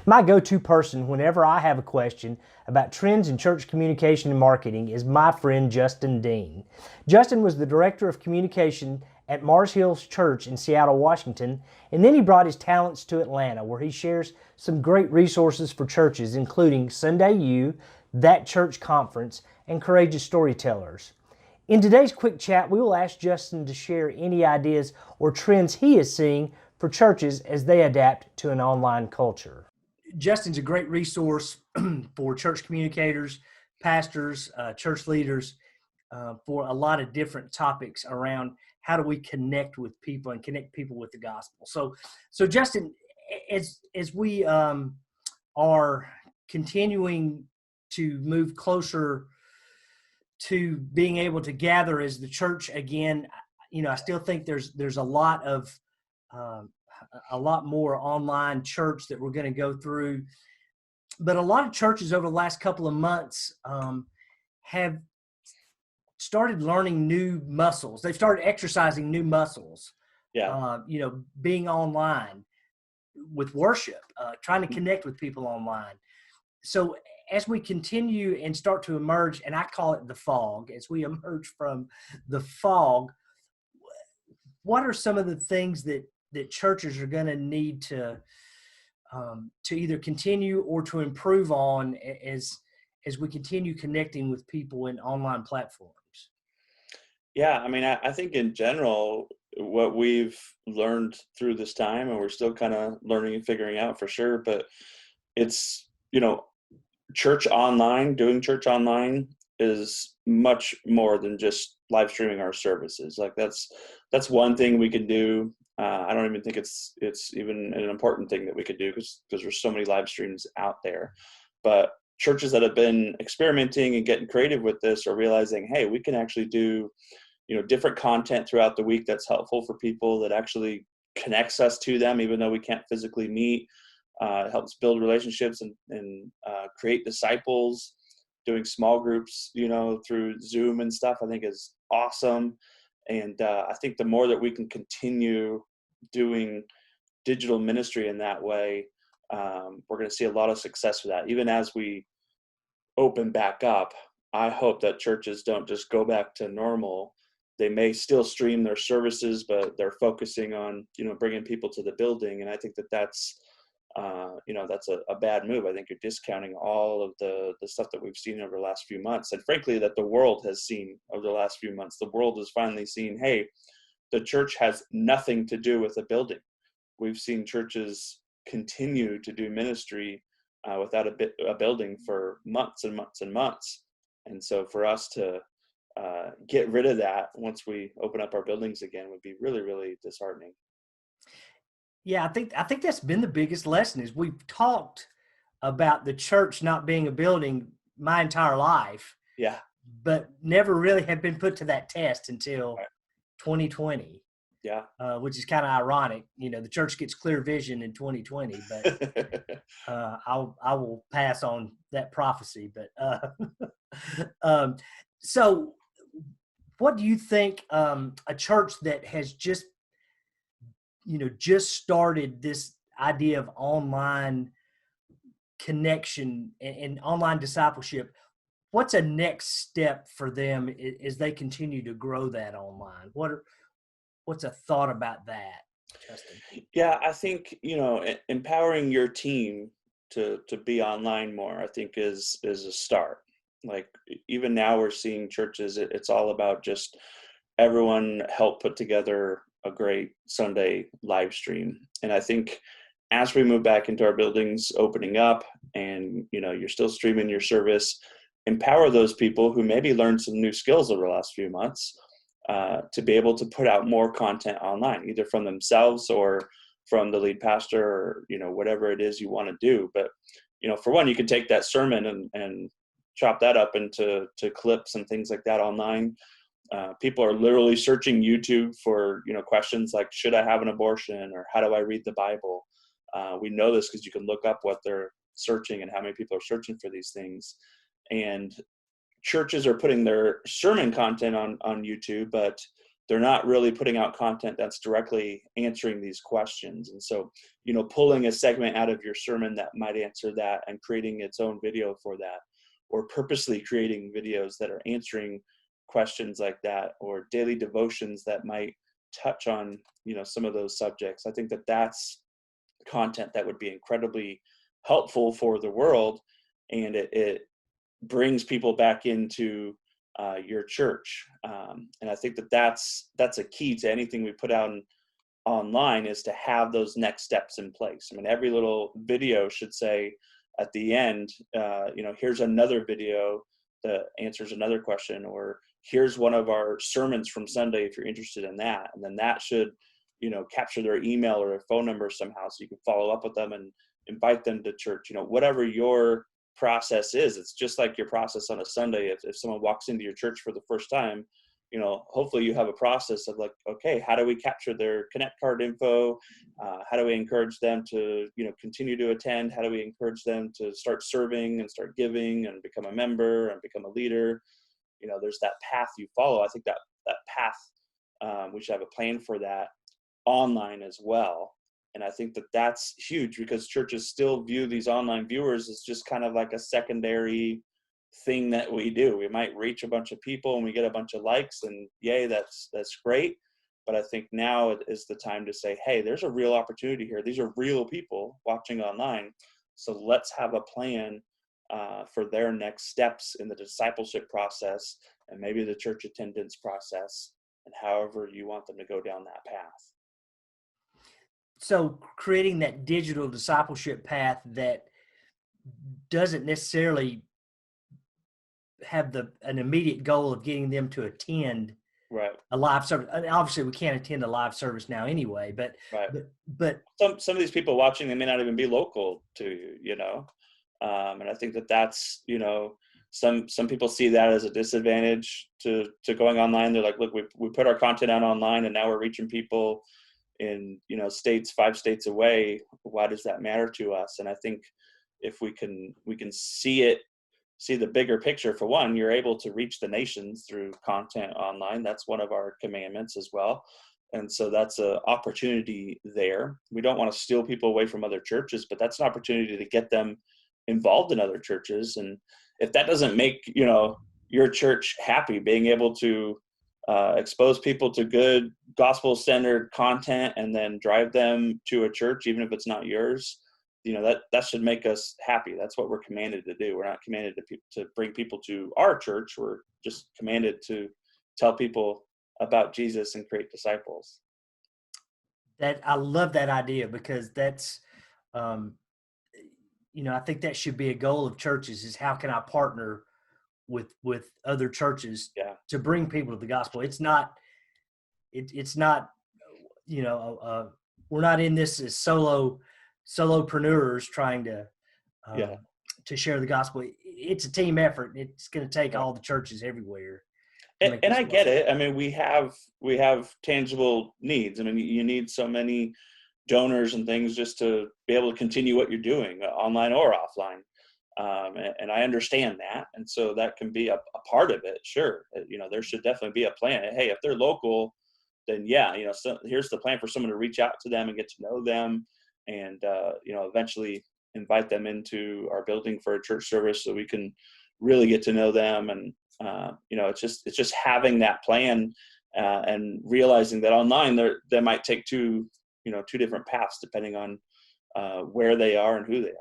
My go-to person whenever I have a question about trends in church communication and marketing is my friend Justin Dean. Justin was the director of communication at Mars Hills Church in Seattle, Washington, and then he brought his talents to Atlanta, where he shares some great resources for churches, including Sunday U, That Church Conference, and Courageous Storytellers. In today's quick chat, we will ask Justin to share any ideas or trends he is seeing for churches as they adapt to an online culture. Justin's a great resource for church communicators, pastors, church leaders, for a lot of different topics around how do we connect with people and connect people with the gospel. So Justin, as we are continuing to move closer to being able to gather as the church again, I still think there's a lot of a lot more online church that we're going to go through. But a lot of churches over the last couple of months have started learning new muscles. They've started exercising new muscles. Yeah. Being online with worship, trying to connect with people online. So as we continue and start to emerge, and I call it the fog, as we emerge from the fog, what are some of the things that churches are going to need to either continue or to improve on as we continue connecting with people in online platforms? Yeah. I mean, I think in general, what we've learned through this time, and we're still kind of learning and figuring out for sure, but it's, doing church online is much more than just live streaming our services. Like that's one thing we can do. I don't even think it's even an important thing that we could do because there's so many live streams out there. But churches that have been experimenting and getting creative with this are realizing, hey, we can actually do, different content throughout the week that's helpful for people, that actually connects us to them, even though we can't physically meet. It helps build relationships and create disciples. Doing small groups, through Zoom and stuff, I think is awesome. And I think the more that we can continue doing digital ministry in that way, we're going to see a lot of success with that. Even as we open back up, I hope that churches don't just go back to normal. They may still stream their services, but they're focusing on, bringing people to the building. And I think that's that's a bad move. I think you're discounting all of the stuff that we've seen over the last few months. And frankly, that the world has seen over the last few months. The world has finally seen, hey, the church has nothing to do with a building. We've seen churches continue to do ministry without a building for months and months and months. And so for us to get rid of that once we open up our buildings again would be really, really disheartening. Yeah, I think that's been the biggest lesson is we've talked about the church not being a building my entire life, Yeah. but never really had been put to that test until Right. 2020. Yeah. Which is kind of ironic. The church gets clear vision in 2020, but I will pass on that prophecy. But so what do you think a church that has just started this idea of online connection and online discipleship, what's a next step for them as they continue to grow that online? What's a thought about that, Justin? Yeah, I think, empowering your team to be online more, I think is a start. Like even now we're seeing churches, it's all about just everyone help put together a great Sunday live stream. And I think as we move back into our buildings opening up and, you're still streaming your service, empower those people who maybe learned some new skills over the last few months to be able to put out more content online, either from themselves or from the lead pastor or, whatever it is you want to do. But, for one, you can take that sermon and chop that up into clips and things like that online. People are literally searching YouTube for, questions like, should I have an abortion, or how do I read the Bible? We know this because you can look up what they're searching and how many people are searching for these things. And churches are putting their sermon content on YouTube, but they're not really putting out content that's directly answering these questions. And so, pulling a segment out of your sermon that might answer that and creating its own video for that, or purposely creating videos that are answering questions like that, or daily devotions that might touch on, some of those subjects. I think that that's content that would be incredibly helpful for the world, and it brings people back into your church. And I think that that's a key to anything we put out online, is to have those next steps in place. I mean, every little video should say at the end, here's another video that answers another question, or here's one of our sermons from Sunday if you're interested in that. And then that should, capture their email or their phone number somehow, so you can follow up with them and invite them to church. Whatever your process is, it's just like your process on a Sunday. If someone walks into your church for the first time, hopefully you have a process of like, okay, how do we capture their Connect card info? How do we encourage them to, continue to attend? How do we encourage them to start serving and start giving and become a member and become a leader? There's that path you follow. I think that path, we should have a plan for that online as well. And I think that that's huge, because churches still view these online viewers as just kind of like a secondary thing that we do. We might reach a bunch of people and we get a bunch of likes, and yay, that's great. But I think now is the time to say, hey, there's a real opportunity here. These are real people watching online. So let's have a plan for their next steps in the discipleship process, and maybe the church attendance process, and however you want them to go down that path. So creating that digital discipleship path that doesn't necessarily have an immediate goal of getting them to attend a live service. I mean, obviously, we can't attend a live service now anyway, but some of these people watching, they may not even be local to you, and I think that's, some people see that as a disadvantage to going online. They're like, look, we put our content out online, and now we're reaching people in 5 states away. Why does that matter to us? And I think if we can see the bigger picture. For one, you're able to reach the nations through content online. That's one of our commandments as well. And so that's an opportunity there. We don't want to steal people away from other churches, but that's an opportunity to get them involved in other churches. And if that doesn't make, your church happy, being able to expose people to good gospel-centered content and then drive them to a church, even if it's not yours, that should make us happy. That's what we're commanded to do. We're not commanded to bring people to our church. We're just commanded to tell people about Jesus and create disciples. That I love that idea, because that's, I think that should be a goal of churches, is how can I partner with other churches to bring people to the gospel. It's not, we're not in this as solopreneurs trying to share the gospel. It's a team effort. It's going to take all the churches everywhere. And I get it. I mean, we have tangible needs. I mean, you need so many donors and things just to be able to continue what you're doing, online or offline. And I understand that. And so that can be a part of it. Sure. There should definitely be a plan. Hey, if they're local, then so here's the plan for someone to reach out to them and get to know them, and eventually invite them into our building for a church service so we can really get to know them. And it's just having that plan and realizing that online they might take two different paths depending on where they are and who they are.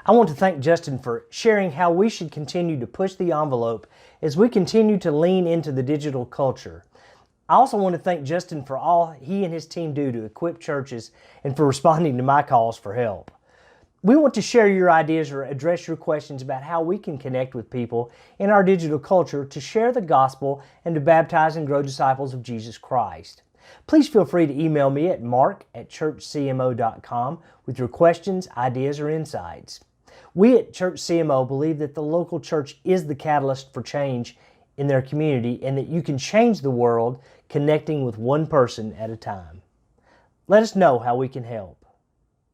I want to thank Justin for sharing how we should continue to push the envelope as we continue to lean into the digital culture. I also want to thank Justin for all he and his team do to equip churches, and for responding to my calls for help. We want to share your ideas or address your questions about how we can connect with people in our digital culture to share the gospel and to baptize and grow disciples of Jesus Christ. Please feel free to email me at mark@churchcmo.com with your questions, ideas, or insights. We at Church CMO believe that the local church is the catalyst for change in their community, and that you can change the world connecting with one person at a time. Let us know how we can help.